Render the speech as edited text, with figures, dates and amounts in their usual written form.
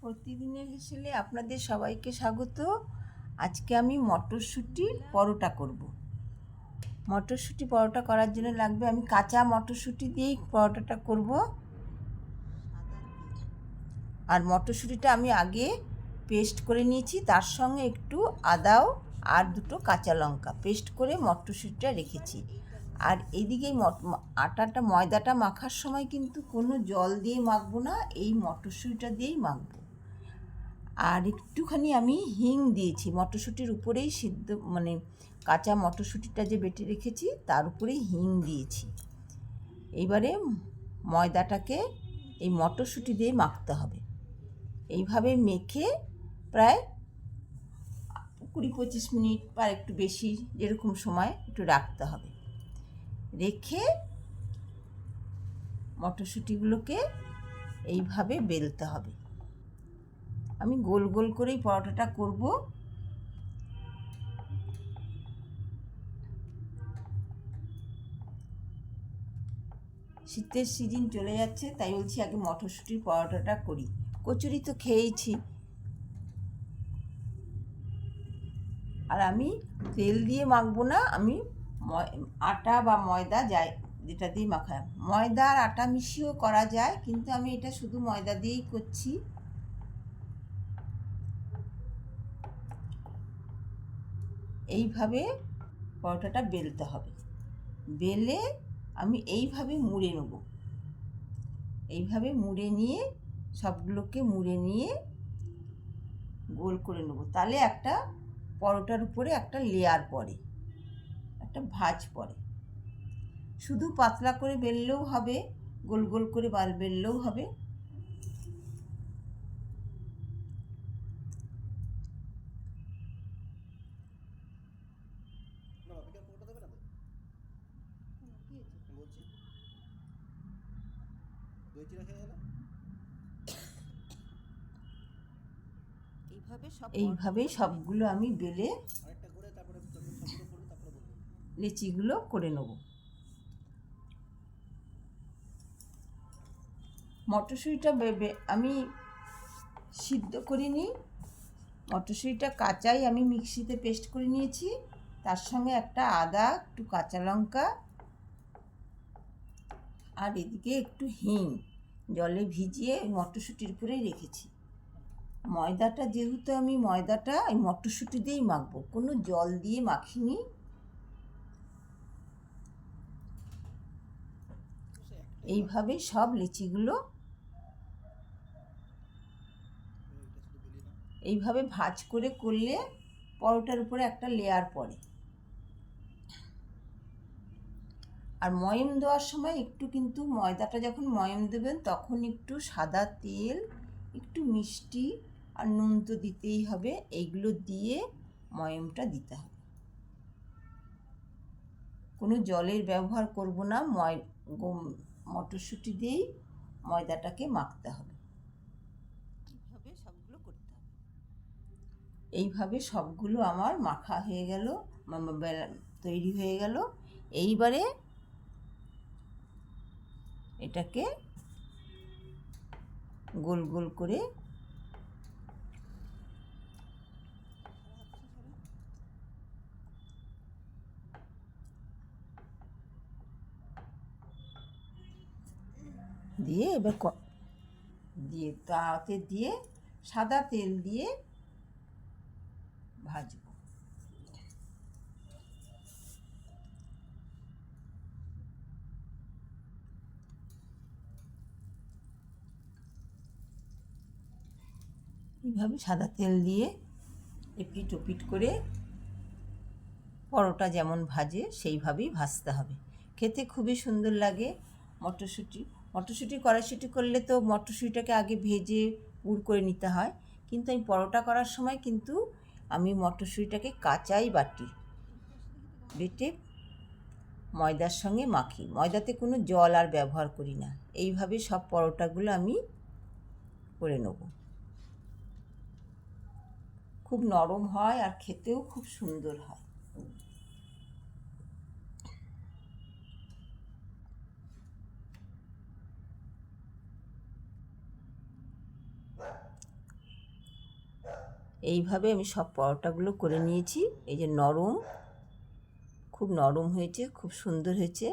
প্রতিদিনের হেসেলে আপনাদের সবাইকে স্বাগত। আজকে আমি মটরশুঁটির পরোটা করব। মটরশুঁটি পরোটা করার জন্য লাগবে, আমি কাঁচা মটরশুঁটি দিয়েই পরোটাটা করব। আর মটরশুঁটিটা আমি আগে পেস্ট করে নিয়েছি, তার সঙ্গে একটু আদাও আর দুটো কাঁচা লঙ্কা পেস্ট করে মটরশুঁটিটা রেখেছি। আর এদিকে ময়দাটা মাখার সময় কিন্তু কোনো জল দিয়ে মাখবো না, এই মটরশুঁটিটা দিয়েই মাখবো। আর একটুখানি আমি হিং দিয়েছি মটরশুঁটির উপরেই, কাঁচা মটরশুঁটিটা যে বেটে রেখেছি তার উপরেই হিং দিয়েছি। এইবারে ময়দাটাকে এই মটরশুঁটি দিয়ে মাখতে হবে। এইভাবে মেখে প্রায় 20-25 মিনিট বা একটু বেশি, যেরকম সময় একটু রাখতে হবে। রেখে মটরশুঁটিগুলোকে এইভাবে বেলতে হবে। আমি গোল গোল করেই পরোটাটা করব। শীতের সিজন চলে যাচ্ছে, তাই বলছি আগে মটরশুঁটির পরোটাটা করি। কচুরি তো খেয়েছি। আর আমি তেল দিয়ে মাখবো না, আমি আটা বা ময়দা যেটা দিয়ে মাখা, ময়দা আর আটা মিশিয়েও করা যায়, কিন্তু আমি এটা শুধু ময়দা দিয়েই করছি। এইভাবে পরোটাটা বেলতে হবে। বেলে আমি এইভাবে মুড়ে নেব। এইভাবে মুড়ে নিয়ে সবগুলোকে মুড়ে নিয়ে গোল করে নেব। তাহলে একটা পরোটার উপরে একটা লেয়ার পড়ে, একটা ভাঁজ পড়ে। শুধু পাতলা করে বেললেও হবে, গোল গোল করে বেললেও হবে। এইভাবেই সবগুলো আমি বেলে লেচিগুলো করে নেব। মটরশুঁটিটা আমি সিদ্ধ করিনি, মটরশুঁটিটা কাঁচাই আমি মিক্সিতে পেস্ট করে নিয়েছি। তার সঙ্গে একটা আদা, একটু কাঁচা লঙ্কা আর এদিকে একটু হিং জলে ভিজিয়ে মটরশুঁটির উপরেই রেখেছি। ময়দাটা যেহেতু আমি এই মটরশুঁটি দিয়েই মাখবো, কোনো জল দিয়ে মাখিনি। এইভাবে সব লিচিগুলো এইভাবে ভাঁজ করে করলে পরোটার উপরে একটা লেয়ার পড়ে। আর ময়ম দেওয়ার সময় একটু, কিন্তু ময়দাটা যখন ময়ম দেবেন তখন একটু সাদা তেল, একটু মিষ্টি আর নুন তো দিতেই হবে, এইগুলো দিয়ে ময়মটা দিতে হবে। কোনো জলের ব্যবহার করব না, মটরশুঁটি দিয়েই ময়দাটাকে মাখতে হবে। এইভাবে সবগুলো আমার মাখা হয়ে গেল, তৈরি হয়ে গেল। এইবারে এটাকে গোল গোল করে দিয়ে তাতে দিয়ে সাদা তেল দিয়ে ভাজবো। এইভাবে সাদা তেল দিয়ে এপিট ওপিট করে পরোটা যেমন ভাজে সেইভাবেই ভাজতে হবে। খেতে খুবই সুন্দর লাগে। মটরশুঁটি কড়াইশুঁটি করলে তো মটরশুঁটিটাকে আগে ভেজে পুর করে নিতে হয়, কিন্তু আমি পরোটা করার সময় কিন্তু আমি মটরশুঁটিটাকে কাঁচাই বেটে ময়দার সঙ্গে মাখি। ময়দাতে কোনো জল আর ব্যবহার করি না। এইভাবে সব পরোটাগুলো আমি করে নেব। খুব নরম হয় আর খেতেও খুব সুন্দর হয়। এইভাবে আমি সব পরোটাগুলো করে নিয়েছি। এই যে নরম, খুব নরম হয়েছে, খুব সুন্দর হয়েছে।